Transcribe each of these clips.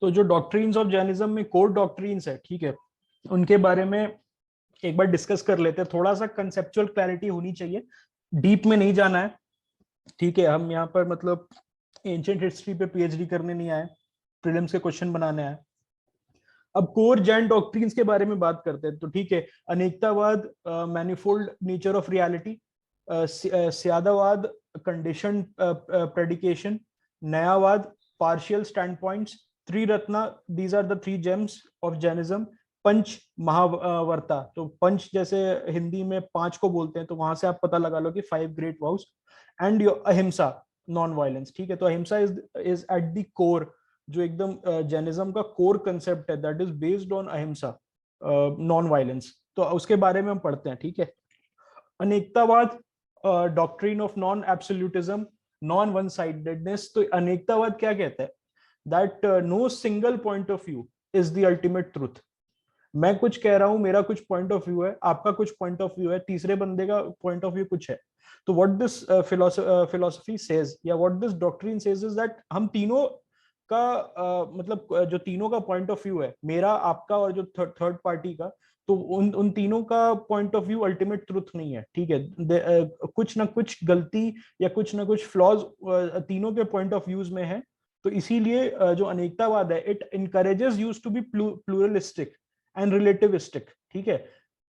तो जो doctrines of Jainism में कोर डॉक्ट्रिन्स है, ठीक है, उनके बारे में एक बार डिस्कस कर लेते हैं। थोड़ा सा कंसेप्चुअल क्लैरिटी होनी चाहिए, डीप में नहीं जाना है, ठीक है। हम यहाँ पर मतलब एंशिएंट हिस्ट्री पे पीएचडी करने नहीं आए, प्रीलिम्स के क्वेश्चन बनाने आए। अब कोर जैन डॉक्ट्रिन्स के बारे में बात करते हैं, तो ठीक है, अनेकतावाद, मैनिफोल्ड नेचर ऑफ रियलिटी, स्यादावाद, कंडीशन प्रेडिकेशन, नयावाद, पार्शियल स्टैंड पॉइंट्स, त्रिरत्ना, these are the three gems of Jainism, पंच महावर्ता, तो पंच जैसे हिंदी में पांच को बोलते हैं, तो वहां से आप पता लगा लो कि 5 ग्रेट वाउस, एंड अहिंसा, नॉन वायलेंस, ठीक है। तो अहिंसा इज एट द कोर, जो एकदम जैनिज्म का कोर कंसेप्ट है, दैट इज बेस्ड ऑन अहिंसा, नॉन वायलेंस। तो उसके बारे में हम पढ़ते हैं, ठीक है। अनेकतावाद, doctrine of non absolutism, non one sidedness. तो अनेकतावाद क्या कहता है, that no single point of view is the ultimate truth. मैं कुछ कह रहा हूं, मेरा कुछ पॉइंट ऑफ व्यू है, आपका कुछ पॉइंट ऑफ व्यू है, तीसरे बंदे का पॉइंट ऑफ व्यू कुछ है। तो व्हाट दिस फिलोसफी सेज, या what this doctrine says is that हम तीनों का मतलब जो तीनों का पॉइंट ऑफ व्यू है, मेरा, आपका और जो थर्ड पार्टी का, तो उन तीनों का point of view ultimate truth नहीं है, ठीक है। कुछ ना कुछ गलती या कुछ ना कुछ फ्लॉज तीनों के पॉइंट ऑफ व्यूज में है। तो इसीलिए जो अनेकतावाद है, it encourages use to be pluralistic and relativistic, ठीक है।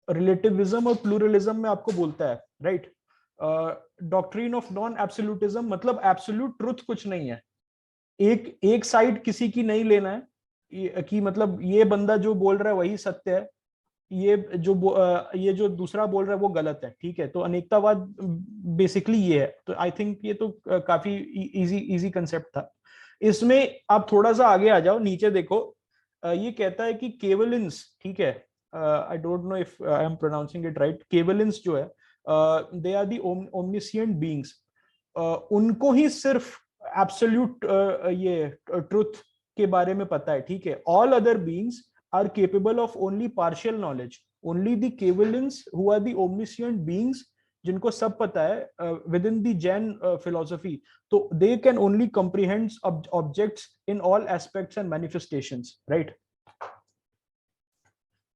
रिलेटिविज्म और प्लूरलिज्म में आपको बोलता है, right. Doctrine of non absolutism, मतलब एब्सोल्यूट ट्रुथ कुछ नहीं है, एक साइड किसी की नहीं लेना है, कि मतलब ये बंदा जो बोल रहा है वही सत्य है, ये जो दूसरा बोल रहा है वो गलत है, ठीक है। तो अनेकतावाद बेसिकली ये है। तो आई थिंक ये तो काफी इजी कंसेप्ट था। इसमें आप थोड़ा सा आगे आ जाओ, नीचे देखो, ये कहता है कि केवलिंस, ठीक है, I don't know if I am pronouncing it right, केवलिंस जो है, दे आर दी ओमनिशिएंट बीइंग्स, उनको ही सिर्फ एब्सोल्यूट ये ट्रुथ के बारे में पता है, ठीक है। All other beings are capable of only partial knowledge, only the केवलिंस who are the omniscient beings, जिनको सब पता है within the Jain philosophy, तो they can only comprehend objects in all aspects and manifestations, right.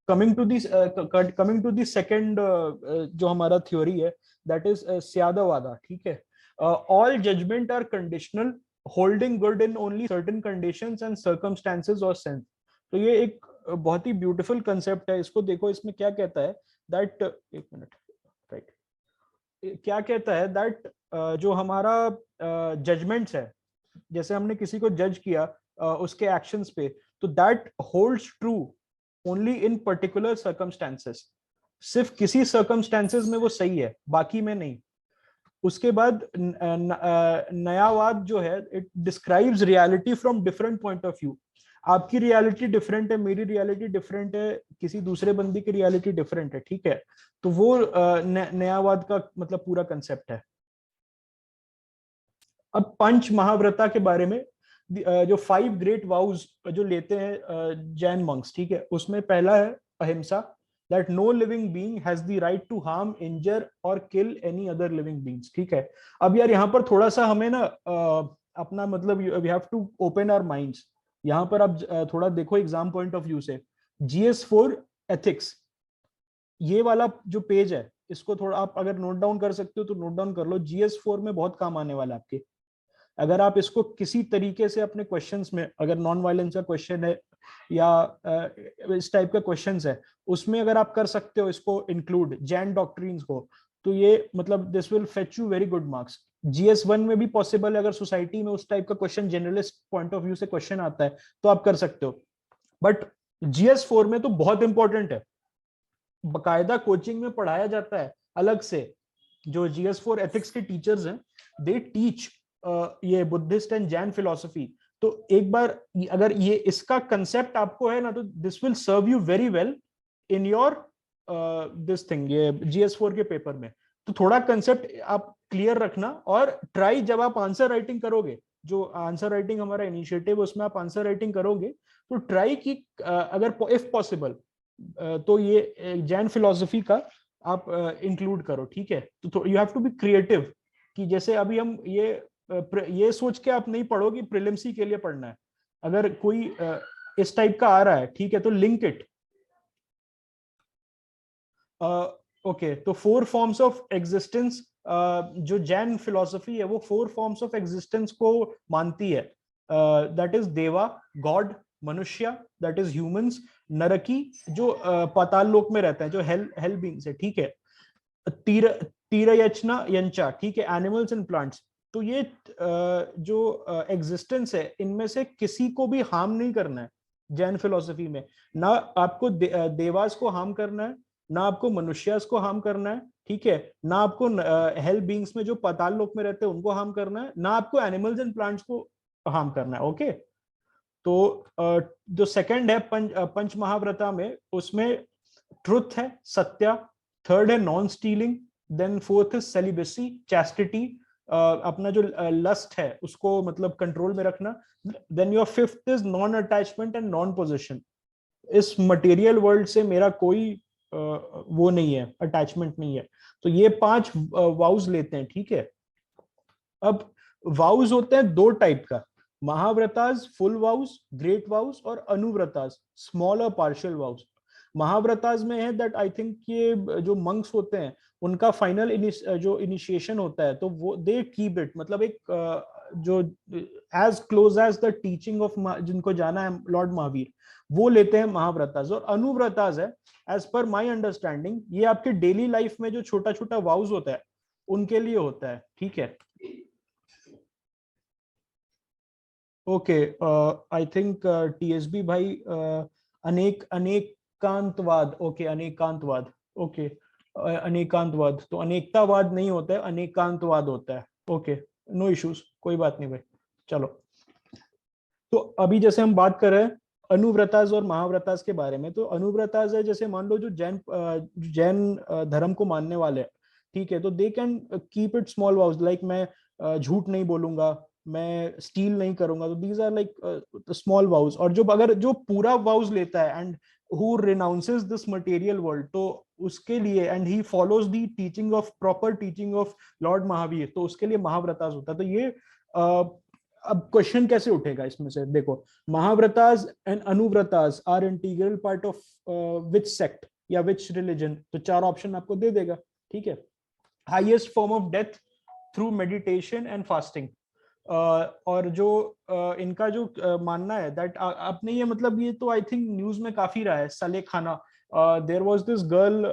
Coming to this second जो हमारा theory है, that is स्यादावादा, ठीक है। All judgement are conditional, holding good in only certain conditions and circumstances और sense. तो ये एक बहुत ही ब्यूटीफुल कंसेप्ट है। इसको देखो, इसमें क्या कहता है, दैट, एक मिनट, राइट, क्या कहता है, दैट जो हमारा जजमेंट्स है, जैसे हमने किसी को जज किया उसके एक्शंस पे, तो that holds true only in particular circumstances, सिर्फ किसी सर्कमस्टेंसेस में वो सही है, बाकी में नहीं। उसके बाद नयावाद जो है, it describes reality from different point of view. आपकी रियलिटी डिफरेंट है, मेरी रियलिटी डिफरेंट है, किसी दूसरे बंदी की रियलिटी डिफरेंट है, ठीक है। तो वो नयावाद का मतलब पूरा कंसेप्ट है। अब पंच महाव्रता के बारे में, जो 5 ग्रेट वाउज जो लेते हैं जैन मंक्स, ठीक है, उसमें पहला है अहिंसा, that no living being has the right to harm, injure और kill any other living beings, ठीक है। अब यार यहाँ पर थोड़ा सा हमें ना अपना मतलब we have to open our minds. यहाँ पर आप थोड़ा देखो एग्जाम पॉइंट ऑफ व्यू से, GS4 एथिक्स, ये वाला जो पेज है, इसको थोड़ा आप अगर नोट डाउन कर सकते हो तो नोट डाउन कर लो। GS4 में बहुत काम आने वाला है आपके। अगर आप इसको किसी तरीके से अपने क्वेश्चंस में, अगर नॉन वायलेंस का क्वेश्चन है या इस टाइप का क्वेश्चंस है, उसमें अगर आप कर सकते हो इसको इंक्लूड जैन डॉक्ट्रिन्स को, तो ये मतलब this will fetch you very good marks. GS1 में भी पॉसिबल है, अगर सोसाइटी में उस टाइप का question generalist point of view से क्वेश्चन आता है तो आप कर सकते हो। बट GS4 में तो बहुत इंपॉर्टेंट है, बकायदा कोचिंग में पढ़ाया जाता है अलग से। जो GS4 एथिक्स के टीचर्स हैं, दे टीच ये बुद्धिस्ट एंड जैन फिलोसफी। तो एक बार अगर ये इसका कंसेप्ट आपको है ना, तो this will serve you very well in your this thing, ये GS4 के पेपर में। तो थोड़ा कंसेप्ट आप क्लियर रखना, और ट्राई जब आप आंसर राइटिंग करोगे, जो आंसर राइटिंग हमारा इनिशिएटिव, उसमें आप आंसर राइटिंग करोगे, तो ट्राई की अगर इफ पॉसिबल तो ये जैन फिलोसफी का आप इंक्लूड करो, ठीक है। तो you have to be creative, कि जैसे अभी हम ये सोच के आप नहीं पढ़ो कि प्रीलिम्स के लिए पढ़ना है। अगर कोई इस टाइप का आ रहा है, ठीक है, तो लिंक इट। ओके, तो 4 फॉर्म्स ऑफ एग्जिस्टेंस, जो जैन फिलोसफी है वो 4 फॉर्म्स ऑफ एग्जिस्टेंस को मानती है। दैट इज देवा, गॉड, मनुष्य, दैट इज ह्यूमंस, नरकी जो पाताल लोक में रहते हैं, जो हेल बींग्स है, ठीक है, तीर तीरयचना यंचा, ठीक है, एनिमल्स एंड प्लांट्स। तो ये जो एग्जिस्टेंस है इनमें से किसी को भी हार्म नहीं करना है जैन फिलोसफी में। ना आपको देवास को हार्म करना है, ना आपको मनुष्यास को हार्म करना है, ठीक है, ना आपको हेल बींग्स में जो पाताल लोक में रहते हैं उनको हार्म करना है, ना आपको एनिमल्स एंड प्लांट्स को हार्म करना है। ओके, तो जो सेकंड है पंच महाव्रता में, उसमें ट्रुथ है, सत्या, थर्ड है non stealing, then fourth is celibacy, chastity, अपना जो लस्ट है उसको मतलब कंट्रोल में रखना, then your fifth is non attachment and non position. इस मटेरियल वर्ल्ड से मेरा कोई वो नहीं है, अटैचमेंट नहीं है। तो ये 5 वाउज लेते हैं, ठीक है। अब वाउज होते हैं 2 टाइप का, महाव्रतास फुल वाउज, ग्रेट वाउज, और अनुव्रतास स्मॉल और पार्शियल वाउज। महाव्रतास में है दैट आई थिंक ये जो मंक्स होते हैं उनका फाइनल जो इनिशिएशन होता है, तो वो दे कीप इट, मतलब एक जो as close as the teaching of जिनको जाना है लॉर्ड महावीर, वो लेते हैं महाव्रतास। और अनुव्रतास है, एज पर माय अंडरस्टैंडिंग, ये आपके डेली लाइफ में जो छोटा छोटा वाउज होता है उनके लिए होता है, ठीक है। ओके, आई थिंक टीएसबी भाई, अनेकांतवाद, ओके, अनेकांतवाद, ओके, अनेकांतवाद तो अनेकतावाद नहीं होता है, अनेकांतवाद होता है। ओके, नो इश्यूज, कोई बात नहीं भाई, चलो। तो अभी जैसे हम बात कर रहे हैं अनुव्रतास और महाव्रतास के बारे में, तो अनुव्रतास है जैसे मान लो जो जैन धर्म को मानने वाले हैं, ठीक है, तो they can keep it small vows, like मैं झूठ नहीं बोलूंगा, मैं स्टील नहीं करूंगा, तो these are like small vows. और जो अगर जो पूरा वाउज लेता है and who renounces this material world, तो उसके लिए, and he follows the teaching of proper teaching of Lord Mahavir, तो उसके लिए महाव्रतास होता है। तो ये अब क्वेश्चन कैसे उठेगा इसमें से, देखो, महाव्रतास एंड अनुव्रतास are integral part of which sect या विच रिलीजन, तो 4 ऑप्शन आपको दे देगा, ठीक है। Highest form of death through meditation and fasting, और जो इनका जो मानना है दैट आपने ये मतलब ये तो आई थिंक न्यूज में काफी रहा है, सले खाना। There was this girl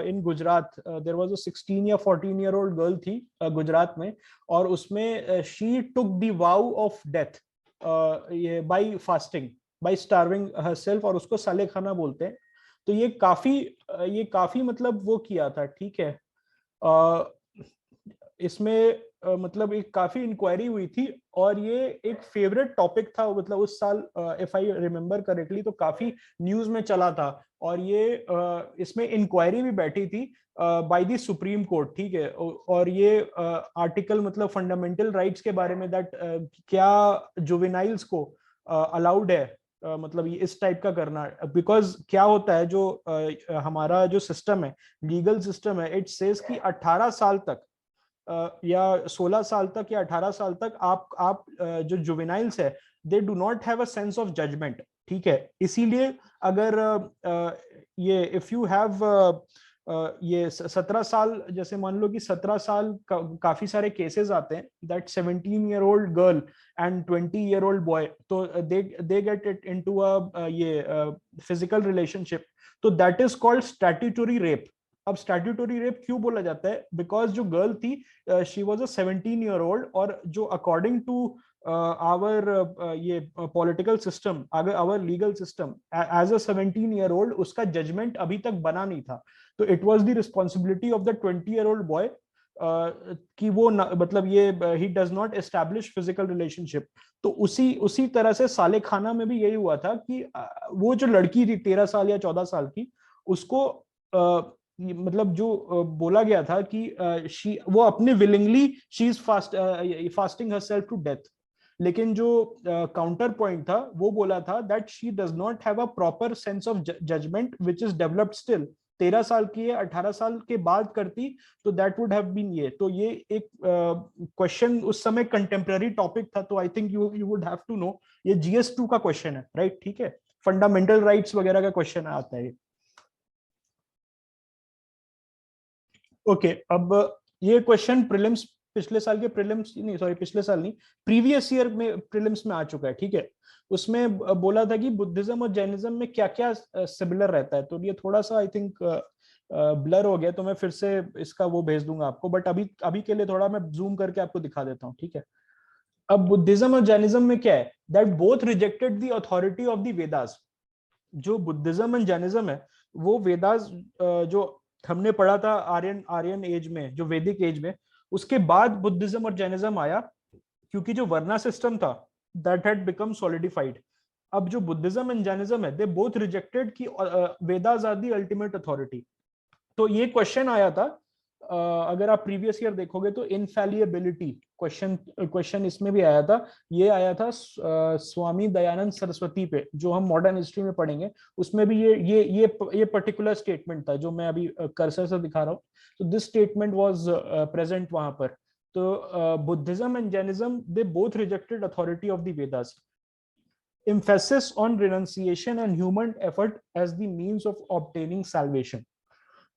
in Gujarat, there was a 16 या 14 ईयर ओल्ड गर्ल थी गुजरात में, और उसमें she took the vow of death ये by fasting, by starving herself, और उसको साले खाना बोलते हैं। तो ये काफी मतलब वो किया था, ठीक है। इसमें मतलब एक काफी इंक्वायरी हुई थी, और ये एक फेवरेट टॉपिक था, मतलब उस साल इफ आई रिमेम्बर करेक्टली तो काफी न्यूज में चला था। और ये इसमें इंक्वायरी भी बैठी थी बाय द सुप्रीम कोर्ट, ठीक है। और ये आर्टिकल मतलब फंडामेंटल राइट्स के बारे में, दैट क्या जुवेनाइल्स को अलाउड है मतलब ये इस टाइप का करना, बिकॉज क्या होता है जो हमारा जो सिस्टम है, लीगल सिस्टम है, इट सेज कि 18 साल तक या 16 साल तक या 18 साल तक आप जो जुवेनाइल्स है, they do not have a sense of judgement, ठीक है। इसीलिए अगर ये इफ यू हैव ये 17 साल, जैसे मान लो कि 17 साल काफी सारे केसेस आते हैं that 17 year old girl and 20 year old boy, तो they get it into a ये फिजिकल रिलेशनशिप, तो that is called statutory rape. अब स्टैट्यूटरी रेप क्यों बोला जाता है, बिकॉज जो गर्ल थी she was a 17 year old, और जो अकॉर्डिंग टू आवर ये political system, our legal system, as a 17 year old उसका जजमेंट अभी तक बना नहीं था। तो it was the responsibility of the 20 year old boy कि वो मतलब ये he does not establish physical relationship. तो उसी तरह से साले खाना में भी यही हुआ था कि वो जो लड़की थी 13 साल या 14 साल की, उसको मतलब जो बोला गया था कि वो अपने willingly she is fasting herself to death. लेकिन जो काउंटर पॉइंट था वो बोला था that she does not have a proper sense of judgement which is developed still, 13 साल की है, 18 साल के बाद करती तो दैट वुड हैव बीन ये। तो ये एक क्वेश्चन उस समय कंटेम्प्रेरी टॉपिक था, तो I think you would have to know. ये GS2 का क्वेश्चन है, राइट? ठीक है, फंडामेंटल राइट्स वगैरह का क्वेश्चन आता है। ओके, अब ये क्वेश्चन प्रीलिम्स, पिछले साल के प्रीलिम्स नहीं, सॉरी पिछले साल नहीं, प्रीवियस ईयर में प्रीलिम्स में आ चुका है, ठीक है। उसमें बोला था कि बुद्धिज्म और जैनिज्म में क्या क्या सिमिलर रहता है, तो ये थोड़ा सा आई थिंक ब्लर हो गया, तो मैं फिर से इसका वो भेज दूंगा आपको, बट अभी अभी के लिए थोड़ा मैं जूम करके आपको दिखा देता हूँ, ठीक है। अब बुद्धिज्म और जैनिज्म में क्या है, that both rejected the authority of the Vedas. जो बुद्धिज्म एंड जैनिज्म है वो वेदास जो हमने पढ़ा था आर्यन आर्यन एज में, जो वैदिक एज में, उसके बाद बुद्धिज्म और जैनिज्म आया, क्योंकि जो वर्ना सिस्टम था दैट हैड बिकम सॉलिडिफाइड। अब जो बुद्धिज्म एंड जैनिज्म है, दे बोथ रिजेक्टेड कि Vedas are the ultimate authority. तो ये क्वेश्चन आया था, अगर आप प्रीवियस ईयर देखोगे तो इनफैलिएबिलिटी क्वेश्चन इसमें भी आया था। ये आया था स्वामी दयानंद सरस्वती पे, जो हम मॉडर्न हिस्ट्री में पढ़ेंगे, उसमें भी ये पर्टिकुलर स्टेटमेंट था जो मैं अभी कर्सर से दिखा रहा हूँ। तो दिस स्टेटमेंट वाज प्रेजेंट वहां पर। तो Buddhism and Jainism they both rejected authority of the Vedas, emphasis on renunciation and human effort as the means of obtaining salvation।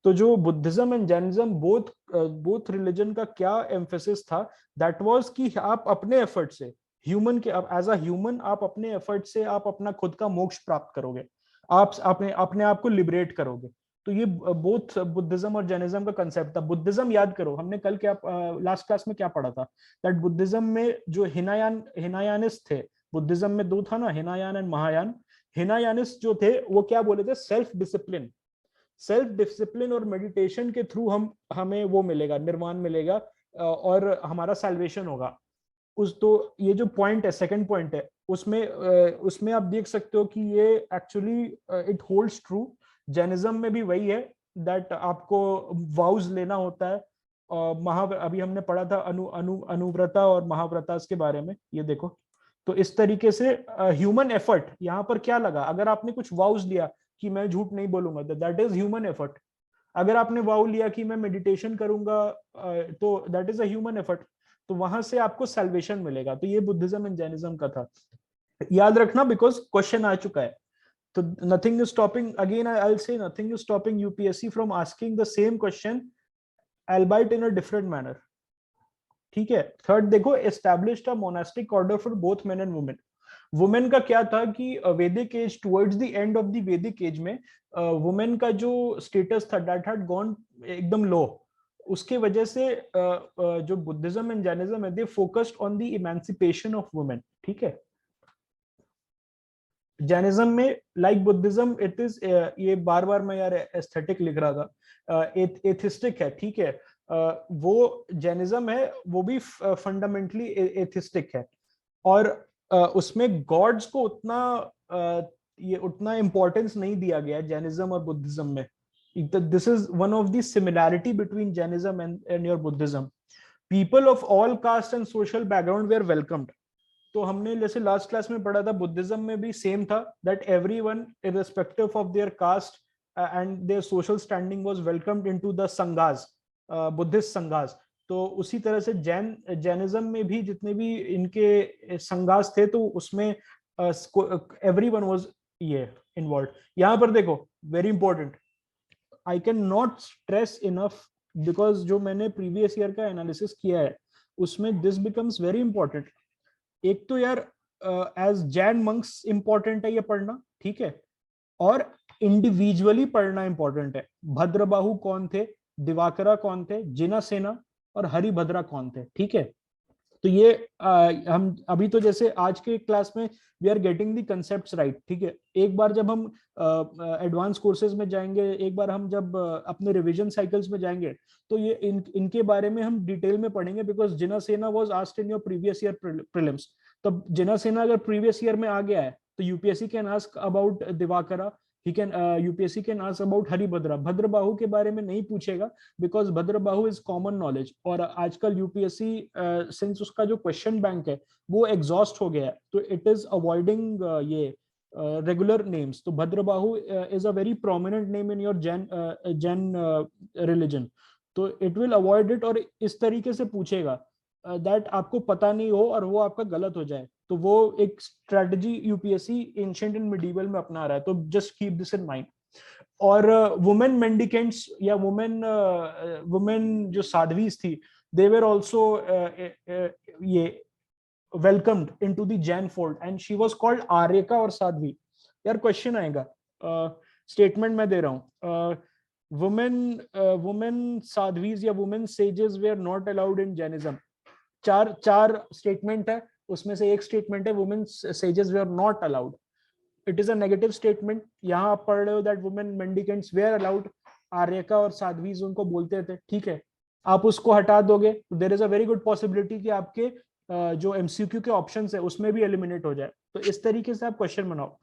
तो जो Buddhism and Jainism both religion का क्या एम्फेसिस था, that was कि आप अपने एफर्ट से, ह्यूमन के, एज अ ह्यूमन आप अपने एफर्ट से आप अपना खुद का मोक्ष प्राप्त करोगे, आप अपने अपने आप को लिबरेट करोगे। तो ये बोथ बुद्धिज्म और जैनिज्म का कंसेप्ट था। बुद्धिज्म याद करो, हमने कल क्या लास्ट क्लास में क्या पढ़ा था, दैट बुद्धिज्म में जो हिनायानिस्ट थे, बुद्धिज्म में दो था ना, हिनायान एंड महायान। हिनायानिस्ट जो थे वो क्या बोले थे, सेल्फ डिसिप्लिन और मेडिटेशन के थ्रू हमें वो मिलेगा, निर्वाण मिलेगा और हमारा सैल्वेशन होगा। उस तो ये जो पॉइंट है, सेकंड पॉइंट है, उसमें आप देख सकते हो कि ये actually it holds true. Jainism में भी वही है, दैट आपको वाउज लेना होता है। अभी हमने पढ़ा था अनुव्रता और महाव्रता के बारे में, ये देखो। तो इस तरीके से ह्यूमन एफर्ट यहाँ पर क्या लगा, अगर आपने कुछ वाउज लिया कि मैं झूठ नहीं बोलूंगा, दैट इज ह्यूमन एफर्ट। अगर आपने वाउ लिया कि मैं मेडिटेशन करूंगा, तो that is a human effort. तो वहां से आपको सैल्वेशन मिलेगा। तो ये बुद्धिज्म एंड जैनिज्म का था, याद रखना, बिकॉज क्वेश्चन आ चुका है। तो nothing is stopping, again I will say, nothing is stopping UPSC from asking the same question albeit in a different manner। ठीक है। थर्ड देखो, established a monastic order for both men and women. Women का क्या था कि Vedic age, towards the end of the Vedic age में women का जो स्टेटस था दैट हैड गॉन एकदम लो। उसके वजह से जो बुद्धिज्म एंड जैनिज्म है, they focused on the emancipation of women. ठीक है। जैनिज्म में लाइक बुद्धिज्म इट इज, ये बार बार मैं यार एस्थेटिक लिख रहा था, एथिस्टिक है। ठीक है। वो जैनिज्म है वो भी फंडामेंटली एथिस्टिक है, और उसमें गॉड्स को उतना इंपॉर्टेंस नहीं दिया गया जैनिज्म और बुद्धिज्म में। This is one of the similarity between Jainism and your Buddhism. People of all caste and social background were welcomed. तो हमने जैसे लास्ट क्लास में पढ़ा था, बुद्धिज्म में भी सेम था, that everyone irrespective of their caste and their social standing was welcomed into the संघास, बुद्धिस्ट संघास। तो उसी तरह से जैनिज्म में भी जितने भी इनके संघास थे, तो उसमें एवरीवन वाज ये इन्वॉल्व। यहाँ पर देखो, very important, I can not stress enough, because जो मैंने प्रीवियस ईयर का एनालिसिस किया है उसमें दिस बिकम्स वेरी इंपॉर्टेंट। एक तो यार एज जैन मंक्स इंपॉर्टेंट है ये पढ़ना, ठीक है, और इंडिविजुअली पढ़ना इंपॉर्टेंट है। भद्रबाहु कौन थे, दिवाकरा कौन थे, जिनासेना और हरिभद्रा कौन थे। ठीक है। तो ये हम अभी तो जैसे आज के क्लास में we are getting the concepts right. ठीक है। एक बार जब हम एडवांस कोर्सेज में जाएंगे, एक बार हम जब अपने रिवीजन साइकिल्स में जाएंगे, तो ये इनके बारे में हम डिटेल में पढ़ेंगे, because Jinasena was asked in your previous year prelims. तो जिनासेना अगर प्रीवियस ईयर में आ गया है, तो UPSC can ask about Divakara, he can UPSC can ask about Haribhadra. Bhadrabahu के बारे में नहीं पूछेगा, because Bhadrabahu is common knowledge, और आजकल यूपीएससी सिंस उसका जो क्वेश्चन बैंक है वो एग्जॉस्ट हो गया है, तो इट इज अवॉइडिंग ये रेगुलर नेम्स, तो Bhadrabahu is a very prominent name in your Jain religion, तो इट विल अवॉइड इट। और इस तरीके से पूछेगा दैट आपको पता नहीं हो और वो आपका गलत हो जाए, तो वो एक strategy UPSC ancient and medieval में अपना रहा है, तो just keep this in mind. और वुमेन मेंडिकेंट्स या वुमेन जो साध्वीज थी, दे वर ऑल्सो ये welcomed into the Jain fold and she was called Aryika और साध्वी। यार क्वेश्चन आएगा, स्टेटमेंट मैं दे रहा हूँ, वुमेन साध्वीज या women sages were not allowed in Jainism. चार स्टेटमेंट है, उसमें से एक स्टेटमेंट है women sages were not allowed, it is a negative statement. यहाँ आप पढ़ रहे हो that women mendicants were allowed, Aryika और साध्वीज उनको बोलते थे, ठीक है। आप उसको हटा दोगे तो there is a very good possibility कि आपके जो एमसीक्यू के ऑप्शंस है उसमें भी एलिमिनेट हो जाए। तो इस तरीके से आप क्वेश्चन बनाओ।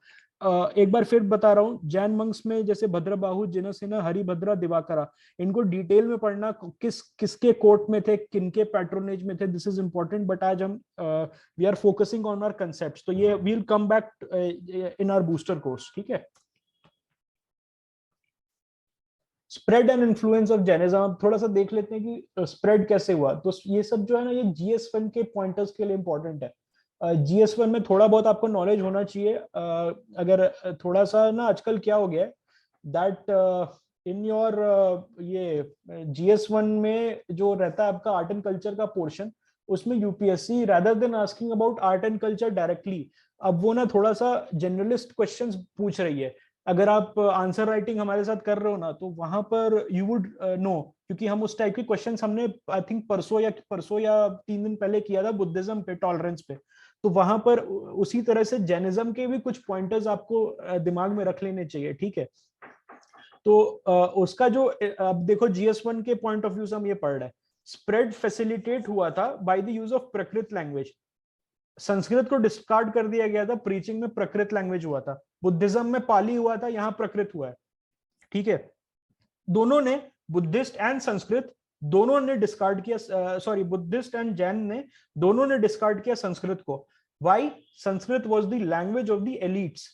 एक बार फिर बता रहा हूँ, जैन मंक्स में जैसे भद्रबाहु, जिनसेना, हरिभद्रा, दिवाकरा, इनको डिटेल में पढ़ना, किसके कोर्ट में थे, किनके पैट्रोनेज में थे, दिस इज इंपॉर्टेंट। बट आज हम we are focusing on our concepts, तो ये we'll come back in our booster course, ठीक है। Spread and influence of Jainism, अब थोड़ा सा देख लेते हैं कि स्प्रेड कैसे हुआ। तो ये सब जो है ना, ये जीएस1 के पॉइंटर्स के लिए इंपॉर्टेंट है। जीएस1 में थोड़ा बहुत आपको नॉलेज होना चाहिए। अगर थोड़ा सा ना, आजकल क्या हो गया है दैट इन योर ये जीएस1 में जो रहता है आपका आर्ट एंड कल्चर का पोर्शन, उसमें UPSC rather than asking about art and culture directly, अब वो ना थोड़ा सा जनरलिस्ट क्वेश्चंस पूछ रही है। अगर आप आंसर राइटिंग हमारे साथ कर रहे हो ना, तो वहां पर यू वुड नो, क्योंकि हम उस टाइप के क्वेश्चंस हमने आई थिंक परसों या 3 दिन पहले किया था बुद्धिज्म पे, टॉलरेंस पे। तो वहां पर उसी तरह से जैनिज्म के भी कुछ पॉइंटर्स आपको दिमाग में रख लेने चाहिए, ठीक है। तो उसका जो अब देखो, जीएस1 के पॉइंट ऑफ व्यू से हम ये पढ़ रहे हैं, स्प्रेड फैसिलिटेट हुआ था बाय द यूज ऑफ प्रकृत लैंग्वेज। संस्कृत को डिस्कार्ड कर दिया गया था, प्रीचिंग में प्रकृत लैंग्वेज हुआ था। बुद्धिज्म में पाली हुआ था, यहाँ प्रकृत हुआ है, ठीक है। दोनों ने, बुद्धिस्ट एंड संस्कृत दोनों ने डिस्कार्ड किया, सॉरी बुद्धिस्ट एंड जैन ने दोनों ने डिस्कार्ड किया संस्कृत को। Why? Sanskrit was the language of the elites,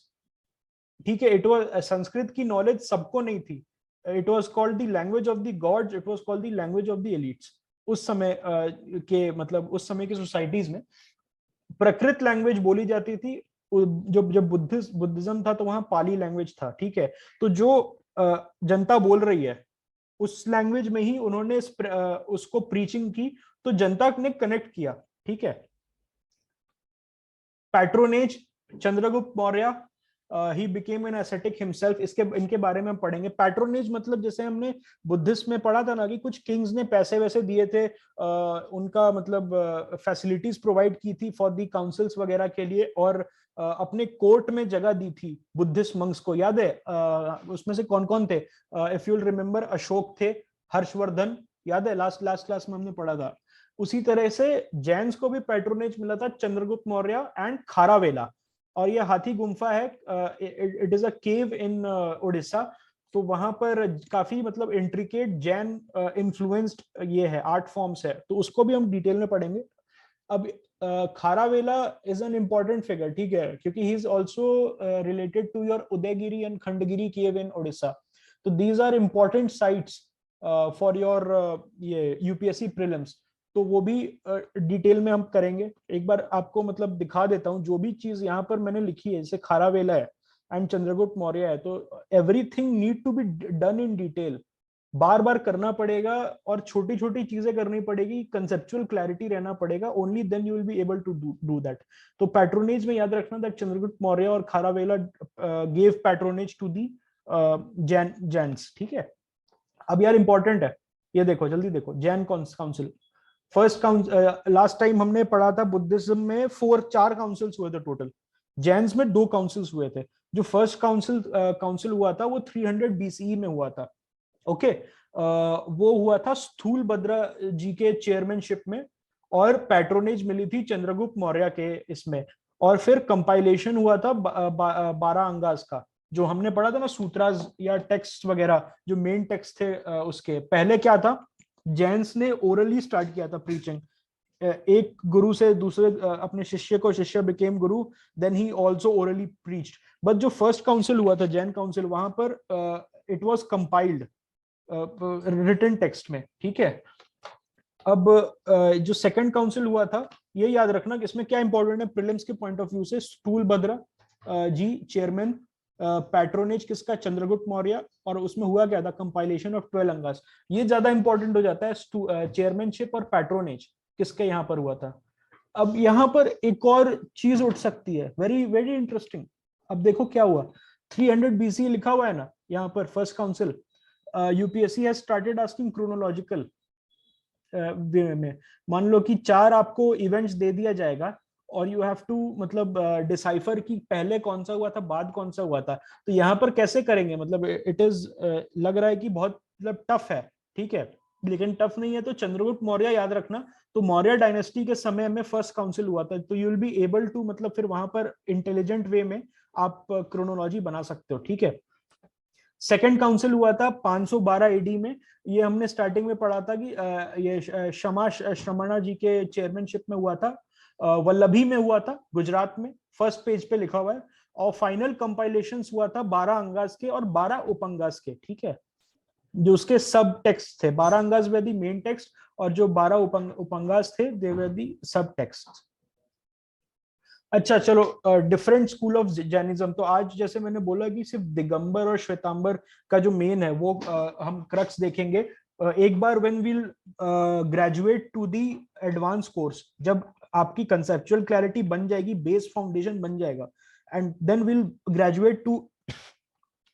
ठीक है। इट वॉज, संस्कृत की नॉलेज सबको नहीं थी। It was called the language of the gods, it was called the language of the elites. उस समय के मतलब उस समय की सोसाइटीज में प्रकृत लैंग्वेज बोली जाती थी। जब बुद्धिज्म था तो वहां पाली लैंग्वेज था, ठीक है। तो जो जनता बोल रही है उस लैंग्वेज में ही उन्होंने उसको प्रीचिंग की, तो जनता ने कनेक्ट किया, ठीक है। Patronage, Chandragupta Maurya, he became an ascetic himself, इनके बारे में हम पढ़ेंगे। पैट्रोनेज मतलब जैसे हमने बुद्धिस्ट में पढ़ा था ना कि कुछ किंग्स ने पैसे वैसे दिए थे, उनका मतलब फैसिलिटीज प्रोवाइड की थी फॉर दी काउंसिल्स वगैरह के लिए, और अपने कोर्ट में जगह दी थी बुद्धिस्ट मंक्स को। याद है उसमें से कौन कौन थे? इफ यू रिमेम्बर, अशोक थे, हर्षवर्धन, याद है लास्ट क्लास में हमने पढ़ा था। उसी तरह से जैन्स को भी पैट्रोनेज मिला था, चंद्रगुप्त मौर्य एंड खारावेला। और ये हाथी गुम्फा है, it is a cave in Orissa. तो वहां पर काफी मतलब इंट्रिकेट जैन इन्फ्लुएंस्ड ये है, आर्ट फॉर्म्स है, तो उसको भी हम डिटेल में पढ़ेंगे। अब Kharavela is an important figure, ठीक है, क्योंकि he is also related to your Udayagiri and Khandagiri cave in Orissa. तो these are important sites for your ये यूपीएससी प्रीलिम्स। तो वो भी डिटेल में हम करेंगे। एक बार आपको मतलब दिखा देता हूँ, जो भी चीज यहाँ पर मैंने लिखी है, जैसे खारावेला है एंड चंद्रगुप्त मौर्य है, तो everything need to be done in detail, बार बार करना पड़ेगा और छोटी छोटी चीजें करनी पड़ेगी, कंसेप्चुअल क्लैरिटी रहना पड़ेगा, only then you will be able to do that. तो पैट्रोनेज में याद रखना दैट चंद्रगुप्त मौर्य और Kharavela gave patronage to the Jains, ठीक है। अब यार इंपॉर्टेंट है, ये देखो जल्दी देखो, Jain council first council, last time हमने पढ़ा था बुद्धिज्म में 4 काउंसिल्स हुए थे टोटल, जैन्स में 2 काउंसिल्स हुए थे। जो फर्स्ट काउंसिल हुआ था वो 300 बीसीई में हुआ था, ओके। वो हुआ था स्थूल भद्रा जी के चेयरमैनशिप में, और पैट्रोनेज मिली थी चंद्रगुप्त मौर्य के इसमें। और फिर कंपाइलेशन हुआ था 12 अंगास का, जो हमने पढ़ा था ना, सूत्रास या टेक्स्ट वगैरह, जो मेन टेक्स्ट थे उसके। पहले क्या था, जैन्स ने ओरली स्टार्ट किया था प्रीचिंग, एक गुरु से दूसरे अपने शिष्य को, शिष्य became guru, then he also orally preached. But जो फर्स्ट काउंसिल हुआ था, जैन काउंसिल, वहां पर it was compiled written text में, ठीक है। अब जो सेकंड काउंसिल हुआ था, ये याद रखना कि इसमें क्या इंपॉर्टेंट है प्रीलिम्स के पॉइंट ऑफ व्यू से। स्थूलभद्र जी चेयरमैन, पैट्रोनेज किसका, चंद्रगुप्त मौर्य, और उसमें हुआ क्या था, कंपाइलेशन ऑफ 12 अंगास। ये ज्यादा इंपॉर्टेंट हो जाता है, चेयरमैनशिप और पैट्रोनेज किसके यहाँ पर हुआ था। अब यहाँ पर एक और चीज उठ सकती है, वेरी वेरी इंटरेस्टिंग। अब देखो क्या हुआ, 300 BC लिखा हुआ है ना यहाँ पर, first council. UPSC has started asking chronological way में। मान लो कि 4 आपको इवेंट्स दे दिया जाएगा और यू हैव टू मतलब डिसाइफर कि पहले कौन सा हुआ था, बाद कौन सा हुआ था। तो यहाँ पर कैसे करेंगे, मतलब इट इज लग रहा है कि बहुत मतलब टफ है, ठीक है, लेकिन टफ नहीं है। तो चंद्रगुप्त मौर्य याद रखना, तो मौर्य डायनेस्टी के समय में फर्स्ट काउंसिल हुआ था, तो you will be able to मतलब फिर वहां पर इंटेलिजेंट वे में आप क्रोनोलॉजी बना सकते हो, ठीक है। सेकेंड काउंसिल हुआ था 512 एडी में। ये हमने स्टार्टिंग में पढ़ा था कि ये शमा श्रमणा जी के चेयरमैनशिप में हुआ था, वल्लभी में हुआ था, गुजरात में, फर्स्ट पेज पे लिखा हुआ है। और फाइनल कंपाइलेशन हुआ था 12 अंगास के और 12 उपंगास के, ठीक है, जो उसके सब टेक्स्ट थे। 12 अंगास वे दी मेन टेक्स्ट और जो 12 उपंगास थे दे वे दी सब टेक्स्ट। अच्छा चलो, डिफरेंट स्कूल ऑफ जैनिज्म। तो आज जैसे मैंने बोला कि सिर्फ दिगंबर और श्वेतांबर का जो मेन है वो हम क्रक्स देखेंगे। एक बार when will graduate to the advance course, जब आपकी कंसेप्चुअल क्लैरिटी बन जाएगी, बेस फाउंडेशन बन जाएगा, and then will graduate to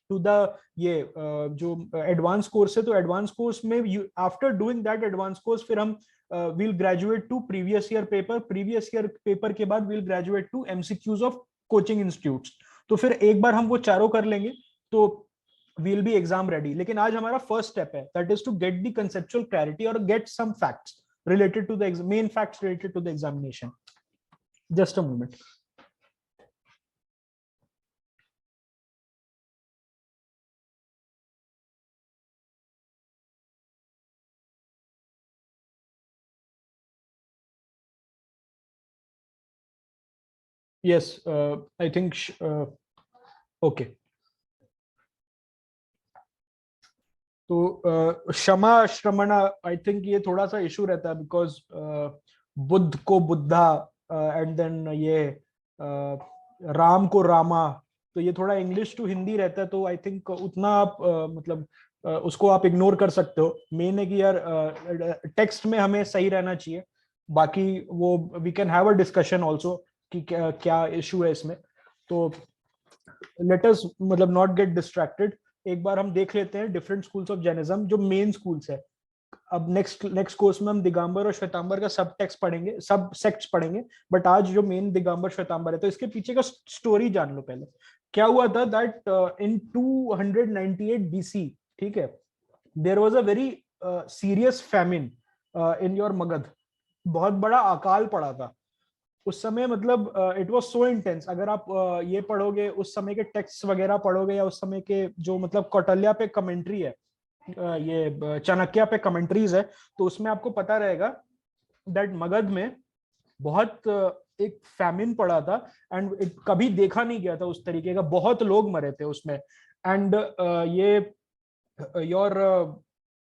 the ये जो एडवांस कोर्स है। तो एडवांस कोर्स में after doing that advance course फिर हम will graduate to previous year paper, previous year paper के बाद will graduate to MCQs of coaching institutes. तो फिर एक बार हम वो चारों कर लेंगे तो विल बी एग्जाम रेडी। लेकिन आज हमारा फर्स्ट स्टेप है, that is to get the conceptual clarity और get some facts related to the main facts related to the examination. Just a moment. Yes, I think okay. तो क्षमा श्रमणा, I think ये थोड़ा सा इशू रहता है because Buddha को बुद्धा एंड देन ये राम को रामा, तो ये थोड़ा इंग्लिश टू हिंदी रहता है। तो आई थिंक उतना आप मतलब उसको आप इग्नोर कर सकते हो। मेन है कि यार टेक्स्ट में हमें सही रहना चाहिए, बाकी वो we can have a discussion also कि क्या इशू है इसमें। तो लेट अस मतलब नॉट गेट डिस्ट्रैक्टेड। एक बार हम देख लेते हैं डिफरेंट स्कूल्स ऑफ जैनिज्म, जो मेन स्कूल्स है। अब नेक्स्ट कोर्स में हम दिगंबर और श्वेतांबर का सब टेक्स्ट पढ़ेंगे, सब सेक्ट्स पढ़ेंगे, बट आज जो मेन दिगंबर श्वेतांबर है, तो इसके पीछे का स्टोरी जान लो पहले। क्या हुआ था दैट इन 298 BC, ठीक है, there was a very serious famine in your Magadh. बहुत बड़ा अकाल पड़ा था उस समय, मतलब इट वाज सो इंटेंस। अगर आप ये पढ़ोगे, उस समय के टेक्स्ट वगैरह पढ़ोगे, या उस समय के जो मतलब कौटिल्य पे कमेंट्री है, ये चाणक्य पे कमेंट्रीज है, तो उसमें आपको पता रहेगा दैट मगध में बहुत एक फैमिन पड़ा था एंड कभी देखा नहीं गया था उस तरीके का, बहुत लोग मरे थे उसमें। एंड ये योर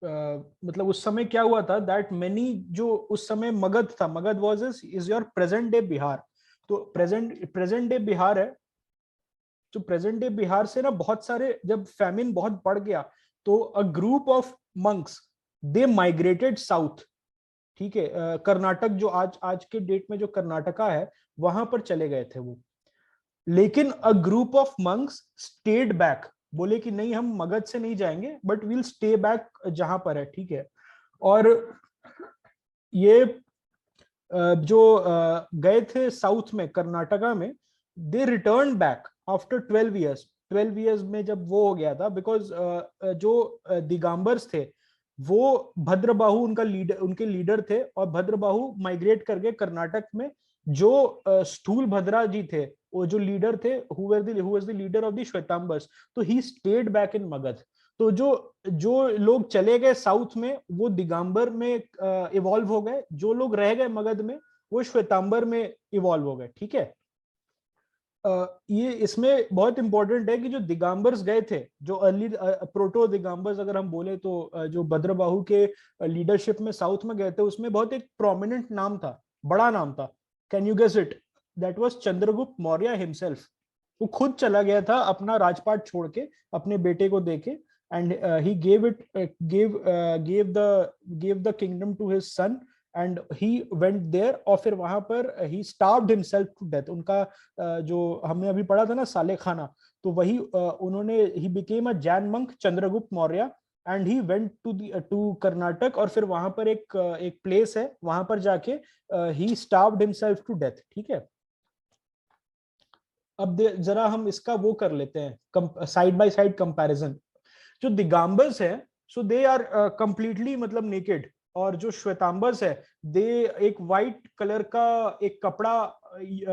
मतलब उस समय क्या हुआ था दैट मेनी, जो उस समय मगध था, Magadh was is your present day Bihar. तो प्रेजेंट डे बिहार है, तो प्रेजेंट डे बिहार से ना बहुत सारे, जब फैमिन बहुत बढ़ गया तो अ group of monks they migrated south, ठीक है, कर्नाटक, जो आज आज के डेट में जो कर्नाटका है वहां पर चले गए थे वो। लेकिन a group of monks stayed back, बोले कि नहीं हम मगध से नहीं जाएंगे बट विल स्टे बैक जहां पर है, ठीक है। और ये जो गए थे साउथ में, कर्नाटका में, they return back after 12 years. 12 years में जब वो हो गया था, बिकॉज जो दिगंबर्स थे वो भद्रबाहु उनका लीडर, उनके लीडर थे, और भद्रबाहु माइग्रेट करके कर्नाटक में, जो स्थूल भद्रा जी थे वो जो लीडर थे, who was the leader of the Shvetambars, तो he stayed back in Magadh. तो जो जो लोग चले गए साउथ में वो दिगंबर में इवॉल्व हो गए, जो लोग रह गए मगध में वो श्वेतांबर में इवॉल्व हो गए, ठीक है। ये इसमें बहुत इंपॉर्टेंट है कि जो दिगंबर्स गए थे, जो अर्ली प्रोटो दिगंबर्स अगर हम बोले तो जो भद्रबाहु के लीडरशिप में साउथ में गए थे, उसमें बहुत एक प्रोमिनेंट नाम था, बड़ा नाम था। Can you guess it? That was Chandragupta Maurya himself. वो खुद चला गया था अपना राजपाट छोड़ के अपने बेटे को देके, and he gave the kingdom to his son, and he went there, और फिर वहां पर he starved himself to death. उनका जो हमने अभी पढ़ा था ना साले खाना, तो वही उन्होंने, he became a Jain monk Chandragupta Maurya, and he went to Karnataka, और फिर वहां पर एक प्लेस है, वहां पर जाके ही स्टार्व्ड हिमसेल्फ टू डेथ, ठीक है। अब जरा हम इसका वो कर लेते हैं साइड बाय साइड कंपैरिजन। जो दिगंबर्स है, सो दे आर कंप्लीटली मतलब नेकेड, और जो श्वेतांबर्स है दे एक वाइट कलर का एक कपड़ा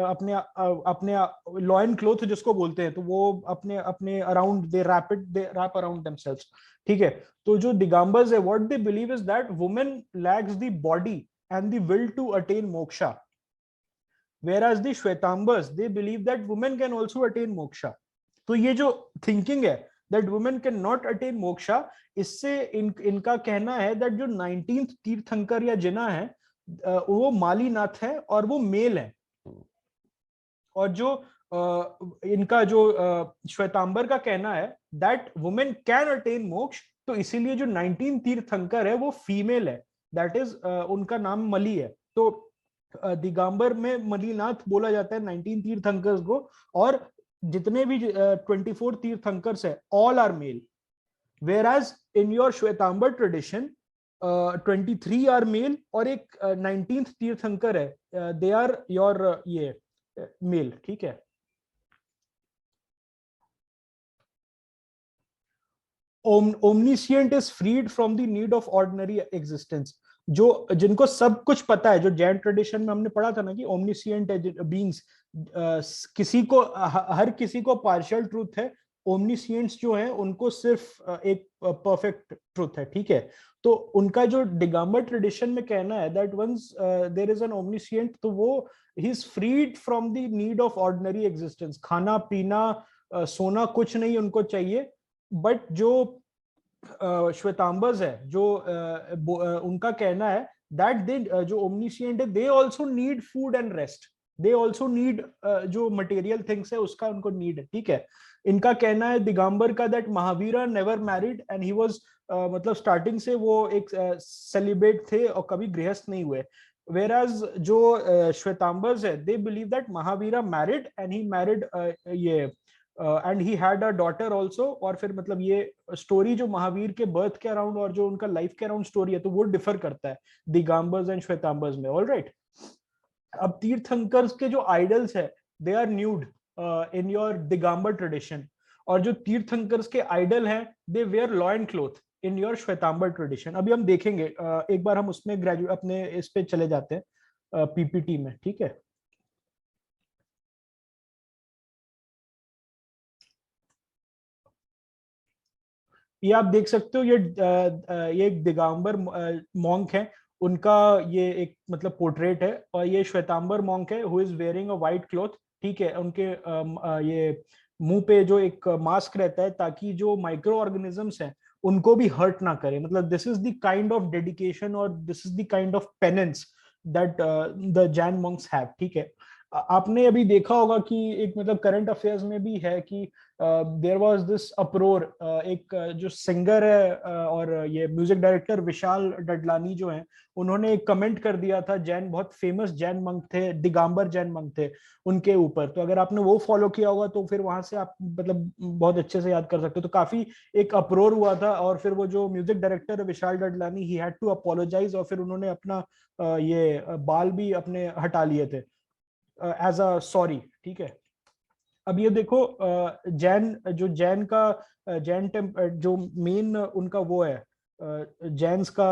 अपने अपने लॉयन क्लोथ जिसको बोलते हैं, तो वो अपने अपने around they wrap around themselves, ठीक है। तो जो दिगंबर्स है, what they believe is that women lacks the body and the will to attain moksha, whereas the Shvetambars they believe that women can also attain moksha. तो ये जो थिंकिंग है that women can not attain moksha, इससे इनका कहना है that जो 19th तीर्थंकर या जिना है वो मालीनाथ है और वो मेल है, और जो इनका जो श्वेतांबर का कहना है that women can attain मोक्ष, तो इसीलिए जो 19 तीर्थंकर है वो फीमेल है, दैट इज उनका नाम मली है। तो दिगंबर में मलीनाथ बोला जाता है 19 तीर्थंकर्स को, और जितने भी 24 तीर्थंकर्स है all are male, whereas in your Shvetambar tradition 23 are male, और एक 19th तीर्थंकर है, दे आर योर ये मेल, ठीक है। Omniscient is freed from the need of ordinary existence. जो जिनको सब कुछ पता है, जो जैन ट्रेडिशन में हमने पढ़ा था ना कि ओमनिशिएंट बीइंग्स, किसी को हर किसी को पार्शियल ट्रूथ है, ओमनिशिएंट्स जो हैं उनको सिर्फ एक परफेक्ट ट्रूथ है, ठीक है। तो उनका जो दिगंबर ट्रेडिशन में कहना है that once there is an omniscient, तो वो he is freed from the need of ordinary existence, खाना पीना सोना कुछ नहीं उनको चाहिए। बट जो श्वेतांबर्स है, जो उनका कहना है दैट दे जो ओमनिशिएंट है they also need food and rest, they also need जो मटेरियल थिंग्स है उसका उनको नीड है, ठीक है। इनका कहना है दिगंबर का that Mahavira never married and he was मतलब स्टार्टिंग से वो एक सेलिब्रेट थे और कभी गृहस्थ नहीं हुए, whereas जो श्वेतांबर्स है they believe that Mahavira married and he married ये and he had a daughter also, और फिर मतलब ये स्टोरी जो महावीर के बर्थ के अराउंड और जो उनका लाइफ के अराउंड स्टोरी है, तो वो डिफर करता है दिगंबर्स एंड श्वेतांबर्स में, ऑलराइट। अब तीर्थंकर्स के जो आइडल्स है they are nude in your Digambar tradition, और जो तीर्थंकर्स के आइडल हैं they wear loin cloth in your Shvetambar tradition. अभी हम देखेंगे, एक बार हम उसमें ग्रेजुएट अपने इस पे चले जाते हैं पीपीटी में, ठीक है। ये आप देख सकते हो, ये एक दिगंबर मॉन्क है, उनका ये एक मतलब पोर्ट्रेट है, और ये श्वेतांबर मॉन्क है who is wearing a white cloth, ठीक है। उनके ये मुंह पे जो एक मास्क रहता है ताकि जो माइक्रो ऑर्गेनिजम्स हैं उनको भी हर्ट ना करे, मतलब this is the kind of dedication और this is the kind of penance that the Jain monks have, ठीक है। आपने अभी देखा होगा कि एक मतलब करंट अफेयर्स में भी है कि देयर वाज दिस अप्रोर, एक जो सिंगर है और ये म्यूजिक डायरेक्टर विशाल डडलानी जो हैं, उन्होंने एक कमेंट कर दिया था, जैन बहुत फेमस जैन मंक थे, दिगंबर जैन मंक थे, उनके ऊपर। तो अगर आपने वो फॉलो किया होगा तो फिर वहां से आप मतलब बहुत अच्छे से याद कर सकते हो। तो काफी एक अप्रोर हुआ था, और फिर वो जो music director Vishal Dadlani he had to apologise, और फिर उन्होंने अपना ये बाल भी अपने हटा लिए थे एज अ सॉरी, ठीक है। अब ये देखो जैन जो जैन का जैन जो मेन उनका वो है जैन्स का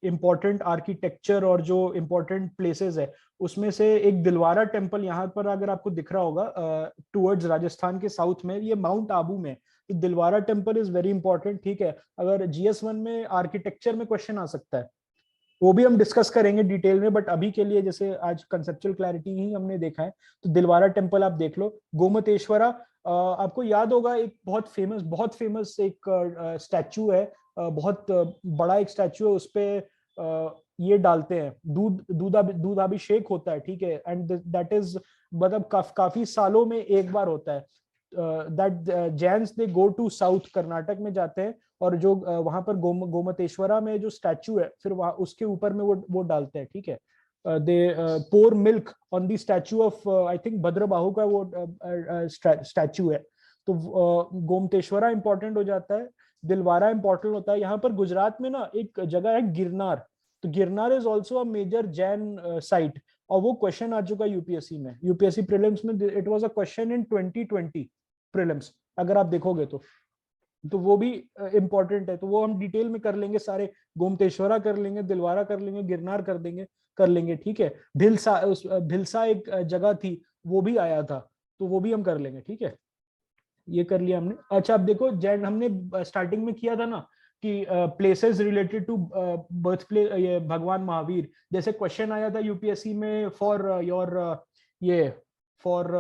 इम्पोर्टेंट आर्किटेक्चर और जो इम्पोर्टेंट प्लेसेस है उसमें से एक दिलवारा टेम्पल यहाँ पर अगर आपको दिख रहा होगा टुवर्ड्स राजस्थान के साउथ में, ये माउंट आबू में। तो Dilwara temple is very important, ठीक है। अगर GS1 में आर्किटेक्चर में क्वेश्चन आ सकता है, वो भी हम डिस्कस करेंगे डिटेल में, बट अभी के लिए जैसे आज कंसेप्चुअल क्लैरिटी ही हमने देखा है, तो दिलवारा टेम्पल आप देख लो। गोमतेश्वरा, आपको याद होगा एक बहुत फेमस एक स्टैचू है, बहुत बड़ा एक स्टैचू है, उस पे ये डालते हैं दूधाभिषेक होता है, ठीक है। एंड दैट इज मतलब काफी सालों में एक बार होता है। That Jains they go to south Karnataka में जाते हैं, और जो वहां पर गोमतेश्वरा में जो स्टैचू है, फिर वहां उसके ऊपर में वो डालते हैं, ठीक है। They pour milk on the statue of, I think Bhadrabahu का वो स्टैचू है। तो गोमतेश्वरा इंपॉर्टेंट हो जाता है, दिलवारा इंपॉर्टेंट होता है। यहाँ पर गुजरात में ना एक जगह है गिरनार, तो Girnar is also a major Jain site, और वो क्वेश्चन आ चुका यूपीएससी में, यूपीएससी प्रीलिम्स में। It was a question in 2020 prelims, अगर आप देखोगे तो वो भी इंपॉर्टेंट है। तो वो हम डिटेल में कर लेंगे सारे, गोमतेश्वरा कर लेंगे, दिलवारा कर लेंगे, गिरनार कर लेंगे, ठीक है। भिलसा एक जगह थी, वो भी आया था, तो वो भी हम कर लेंगे, ठीक है। ये कर लिया हमने। अच्छा, अब देखो जैन हमने स्टार्टिंग में किया था ना कि places related to birth place, ये भगवान महावीर, जैसे क्वेश्चन आया था यूपीएससी में फॉर योर ये फॉर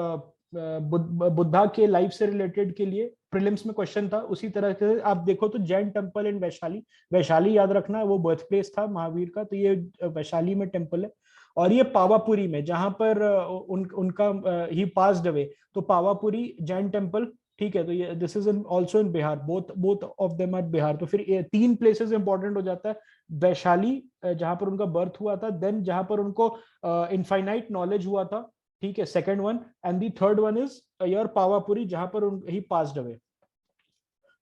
बुद्धा के लाइफ से रिलेटेड के लिए प्रीलिम्स में क्वेश्चन था, उसी तरह से आप देखो तो जैन टेम्पल इन वैशाली, वैशाली याद रखना, वो बर्थ प्लेस था महावीर का, तो ये वैशाली में टेम्पल है। और ये पावापुरी में, जहां पर उनका ही पास्ड अवे, तो पावापुरी जैन टेम्पल, ठीक है। तो ये this is also in Bihar, both of them are Bihar. तो फिर ये 3 प्लेसेस इंपॉर्टेंट हो जाता है, वैशाली जहां पर उनका बर्थ हुआ था, देन जहां पर उनको इनफाइनाइट नॉलेज हुआ था, ठीक है, second one, and the third one is your Pawapuri जहां पर ही पास्ड अवे।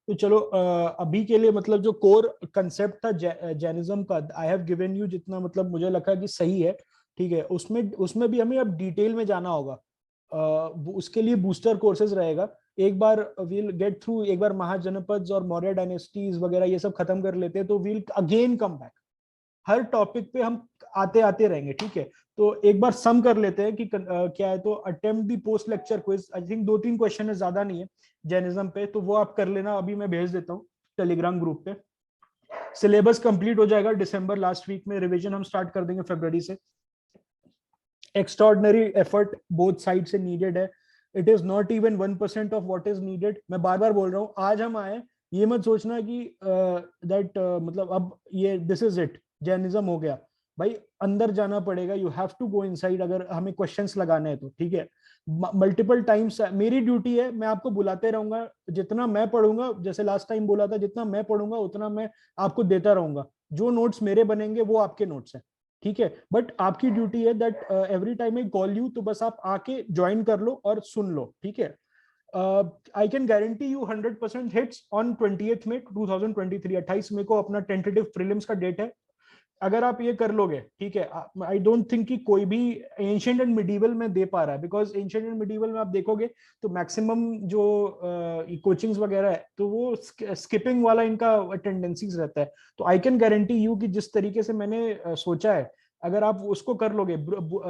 तो चलो अभी के लिए मतलब जो कोर कंसेप्ट था जैनिज्म का, आई हैव गिवन यू जितना मतलब मुझे लगा कि सही है, ठीक है। उसमें उसमें भी हमें अब डिटेल में जाना होगा, उसके लिए बूस्टर कोर्सेज रहेगा। एक बार वील गेट थ्रू, एक बार महाजनपद और मौर्य डायनेस्टीज वगैरह ये सब खत्म कर लेते हैं, तो वील अगेन कम बैक, हर टॉपिक पे हम आते आते रहेंगे, ठीक है। तो एक बार सम कर लेते हैं कि क्या है, तो attempt the post lecture quiz, I think 2-3 question है, ज्यादा नहीं है जैनिज्म पे, तो वो आप कर लेना, अभी मैं भेज देता हूँ टेलीग्राम ग्रुप पे। सिलेबस कंप्लीट हो जाएगा दिसंबर लास्ट वीक में, रिवीजन हम स्टार्ट कर देंगे फरवरी से। एक्स्ट्राऑर्डिनरी एफर्ट बोथ साइड से नीडेड है, it is not even 1% of what is needed. मैं बार बार बोल रहा हूँ, आज हम आए, ये मत सोचना कि दैट मतलब अब ये दिस इज इट, जैनिज्म हो गया। भाई अंदर जाना पड़ेगा, you have to go inside, अगर हमें क्वेश्चंस लगाने हैं तो, ठीक है। मल्टीपल टाइम्स मेरी ड्यूटी है, मैं आपको बुलाते रहूंगा, जितना मैं पढ़ूंगा, जैसे लास्ट टाइम बोला था, जितना मैं पढ़ूंगा उतना मैं आपको देता रहूंगा, जो नोट्स मेरे बनेंगे वो आपके नोट्स हैं, ठीक है। बट आपकी ड्यूटी है that every time I call you, तो बस आप आके ज्वाइन कर लो और सुन लो, ठीक है। I can guarantee you 100% hits on 28 मई 2023, 28 मई को अपना टेंटेटिव प्रीलिम्स का डेट है। अगर आप ये कर लोगे, ठीक है, आई डोंट थिंक कि कोई भी एंशिएंट एंड मिडीवल में दे पा रहा है, बिकॉज एंशिएंट एंड मिडीवल में आप देखोगे तो मैक्सिमम जो कोचिंग्स वगैरह है, तो वो स्किपिंग वाला इनका टेंडेंसीज रहता है। तो आई कैन गारंटी यू कि जिस तरीके से मैंने सोचा है, अगर आप उसको कर लोगे,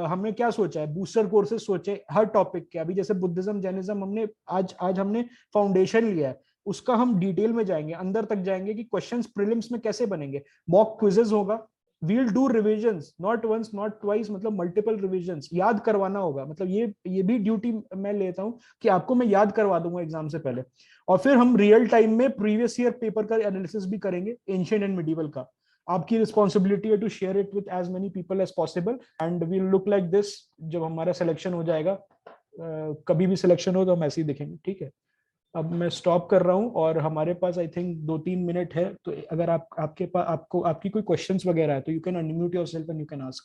हमने क्या सोचा है, बूस्टर कोर्सेज सोचे हर टॉपिक के, अभी जैसे बुद्धिज्म जैनिज्म हमने आज हमने फाउंडेशन लिया है, उसका हम डिटेल में जाएंगे, अंदर तक जाएंगे कि क्वेश्चंस प्रीलिम्स में कैसे बनेंगे, मॉक क्विजेस होगा, we'll do revisions, not once not twice, मतलब मल्टीपल रिविजन्स, याद करवाना होगा, मतलब ये भी ड्यूटी मैं लेता हूं कि आपको मैं याद करवा दूंगा एग्जाम से पहले। और फिर हम रियल टाइम में प्रीवियस ईयर पेपर का एनालिसिस भी करेंगे एंशिएंट एंड मिडीवल का। आपकी रिस्पॉन्सिबिलिटी है to share it with as many people as possible, and we'll look like this जब हमारा सिलेक्शन हो जाएगा। कभी भी सिलेक्शन हो तो हम ऐसे ही दिखेंगे, ठीक है। अब मैं स्टॉप कर रहा हूं, और हमारे पास आई थिंक 2-3 मिनट है, तो अगर आपके पास आपकी कोई क्वेश्चंस वगैरह है तो you can unmute yourself and you can ask.